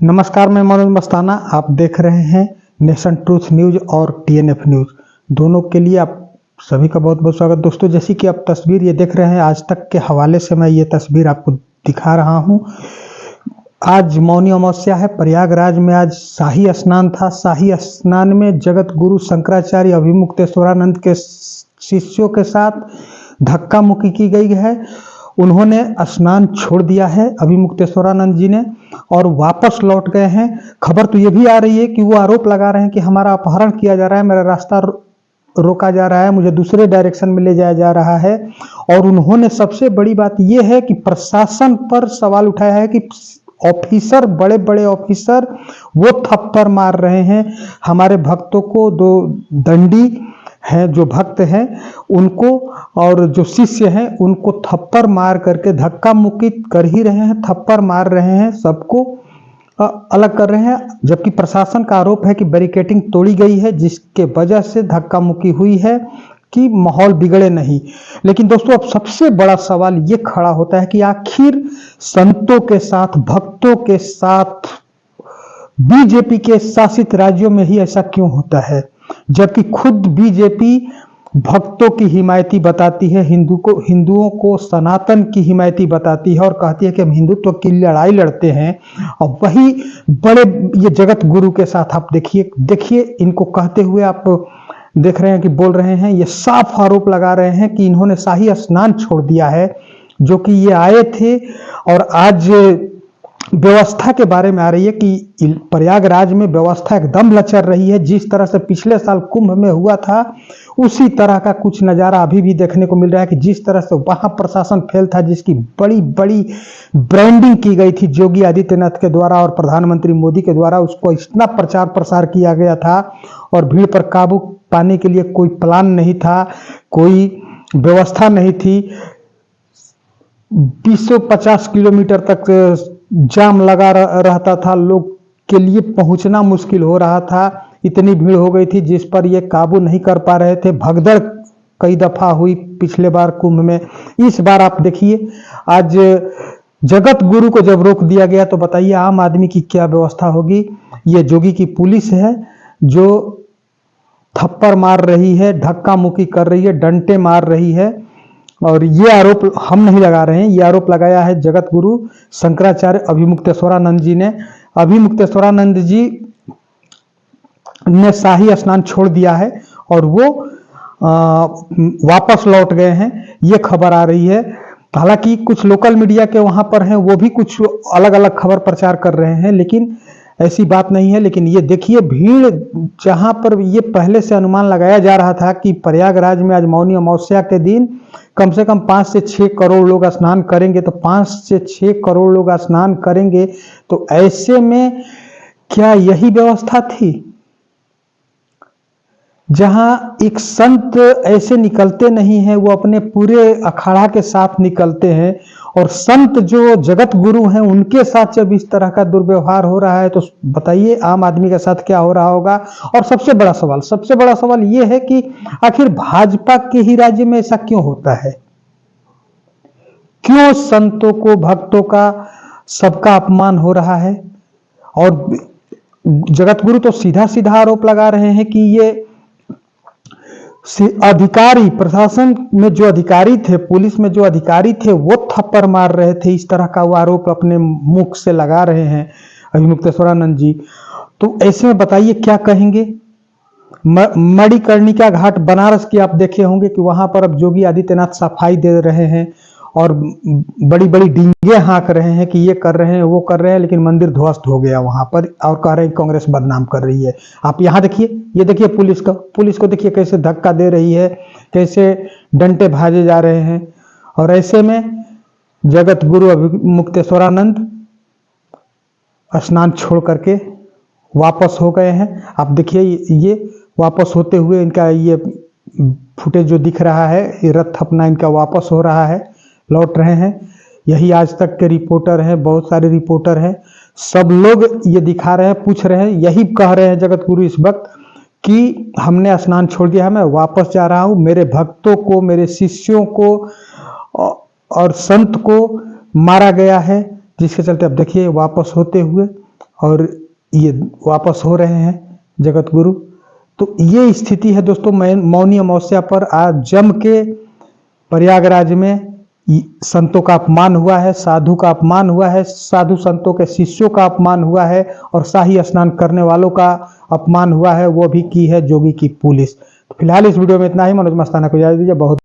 नमस्कार, मैं मनोज मस्ताना। आप देख रहे हैं नेशन ट्रूथ न्यूज और टीएनएफ न्यूज, दोनों के लिए आप सभी का बहुत बहुत स्वागत। दोस्तों, जैसे कि आप तस्वीर ये देख रहे हैं, आज तक के हवाले से मैं ये तस्वीर आपको दिखा रहा हूं। आज मौनी अमावस्या है। प्रयागराज में आज शाही स्नान था। शाही स्नान में जगत गुरु शंकराचार्य अभिमुक्तेश्वरानंद के शिष्यों के साथ धक्का मुक्की की गई है। उन्होंने स्नान छोड़ दिया है अभिमुक्तेश्वरानंद जी ने और वापस लौट गए हैं। खबर तो ये भी आ रही है कि वो आरोप लगा रहे हैं कि हमारा अपहरण किया जा रहा है, मेरा रास्ता रोका जा रहा है, मुझे दूसरे डायरेक्शन में ले जाया जा रहा है। और उन्होंने सबसे बड़ी बात यह है कि प्रशासन पर सवाल उठाया है कि ऑफिसर, बड़े बड़े ऑफिसर वो थप्पड़ मार रहे हैं हमारे भक्तों को। दो दंडी हैं जो भक्त हैं उनको और जो शिष्य हैं उनको थप्पड़ मार करके धक्का मुक्की कर ही रहे हैं, थप्पड़ मार रहे हैं, सबको अलग कर रहे हैं। जबकि प्रशासन का आरोप है कि बैरिकेडिंग तोड़ी गई है, जिसके वजह से धक्का मुक्की हुई है कि माहौल बिगड़े नहीं। लेकिन दोस्तों, अब सबसे बड़ा सवाल ये खड़ा होता है कि आखिर संतों के साथ, भक्तों के साथ बीजेपी के शासित राज्यों में ही ऐसा क्यों होता है, जबकि खुद बीजेपी भक्तों की हिमायती बताती है, हिंदुओं को सनातन की हिमायती बताती है और कहती है कि हम हिंदुत्व की लड़ाई लड़ते हैं। और वही बड़े ये जगत गुरु के साथ आप देखिए इनको कहते हुए आप देख रहे हैं कि बोल रहे हैं, ये साफ आरोप लगा रहे हैं कि इन्होंने शाही स्नान छोड़ दिया है, जो कि ये आए थे। और आज व्यवस्था के बारे में आ रही है कि प्रयागराज में व्यवस्था एकदम लचर रही है। जिस तरह से पिछले साल कुंभ में हुआ था उसी तरह का कुछ नज़ारा अभी भी देखने को मिल रहा है कि जिस तरह से वहां प्रशासन फेल था, जिसकी बड़ी बड़ी ब्रांडिंग की गई थी योगी आदित्यनाथ के द्वारा और प्रधानमंत्री मोदी के द्वारा, उसको इतना प्रचार प्रसार किया गया था और भीड़ पर काबू पाने के लिए कोई प्लान नहीं था, कोई व्यवस्था नहीं थी। 250 किलोमीटर तक जाम लगा रहता था, लोग के लिए पहुंचना मुश्किल हो रहा था, इतनी भीड़ हो गई थी जिस पर ये काबू नहीं कर पा रहे थे। भगदड़ कई दफा हुई पिछले बार कुंभ में। इस बार आप देखिए, आज जगत गुरु को जब रोक दिया गया तो बताइए आम आदमी की क्या व्यवस्था होगी। ये जोगी की पुलिस है जो थप्पड़ मार रही है, धक्का मुक्की कर रही है, डंटे मार रही है। और ये आरोप हम नहीं लगा रहे हैं, ये आरोप लगाया है जगत गुरु शंकराचार्य अभिमुक्तेश्वरानंद जी ने। अभिमुक्तेश्वरानंद जी ने शाही स्नान छोड़ दिया है और वो वापस लौट गए हैं, ये खबर आ रही है। हालांकि कुछ लोकल मीडिया के वहां पर हैं, वो भी कुछ अलग अलग खबर प्रचार कर रहे हैं, लेकिन ऐसी बात नहीं है। लेकिन ये देखिए भीड़, जहां पर ये पहले से अनुमान लगाया जा रहा था कि प्रयागराज में आज मौनी अमावस्या के दिन कम से कम 5 से 6 करोड़ लोग स्नान करेंगे, तो 5 से 6 करोड़ लोग स्नान करेंगे, तो ऐसे में क्या यही व्यवस्था थी जहां एक संत ऐसे निकलते नहीं हैं, वो अपने पूरे अखाड़ा के साथ निकलते हैं। और संत जो जगत गुरु हैं उनके साथ जब इस तरह का दुर्व्यवहार हो रहा है तो बताइए आम आदमी के साथ क्या हो रहा होगा। और सबसे बड़ा सवाल ये है कि आखिर भाजपा के ही राज्य में ऐसा क्यों होता है? क्यों संतों को, भक्तों का, सबका अपमान हो रहा है? और जगत गुरु तो सीधा सीधा आरोप लगा रहे हैं कि ये अधिकारी, प्रशासन में जो अधिकारी थे, पुलिस में जो अधिकारी थे, वो थप्पड़ मार रहे थे। इस तरह का वो आरोप अपने मुख से लगा रहे हैं अभिमुक्तेश्वरानंद जी। तो ऐसे में बताइए क्या कहेंगे? मणिकर्णिका घाट बनारस की आप देखे होंगे कि वहां पर अब योगी आदित्यनाथ सफाई दे रहे हैं और बड़ी बड़ी डींगे हाँक रहे हैं कि ये कर रहे हैं, वो कर रहे हैं, लेकिन मंदिर ध्वस्त हो गया वहां पर और कह रहे हैं कांग्रेस बदनाम कर रही है। आप यहाँ देखिए, ये देखिए पुलिस को देखिए कैसे धक्का दे रही है, कैसे डंटे भाजे जा रहे हैं। और ऐसे में जगत गुरु अभिमुक्तेश्वरानंद स्नान छोड़ करके वापस हो गए हैं। आप देखिए ये वापस होते हुए इनका ये फुटेज जो दिख रहा है, ये रथ अपना इनका वापस हो रहा है, लौट रहे हैं। यही आज तक के रिपोर्टर हैं, बहुत सारे रिपोर्टर हैं, सब लोग ये दिखा रहे हैं, पूछ रहे हैं, यही कह रहे हैं जगत गुरु इस वक्त कि हमने स्नान छोड़ दिया है, मैं वापस जा रहा हूँ, मेरे भक्तों को, मेरे शिष्यों को और संत को मारा गया है, जिसके चलते अब देखिए वापस होते हुए और ये वापस हो रहे हैं जगत गुरु। तो ये स्थिति है दोस्तों मौनी अमावस्या पर आज जम के प्रयागराज में संतों का अपमान हुआ है, साधु का अपमान हुआ है, साधु संतों के शिष्यों का अपमान हुआ है और शाही स्नान करने वालों का अपमान हुआ है, वो भी की है जोगी की पुलिस। तो फिलहाल इस वीडियो में इतना ही। मनोज मस्ताना को इजाजत दीजिए। बहुत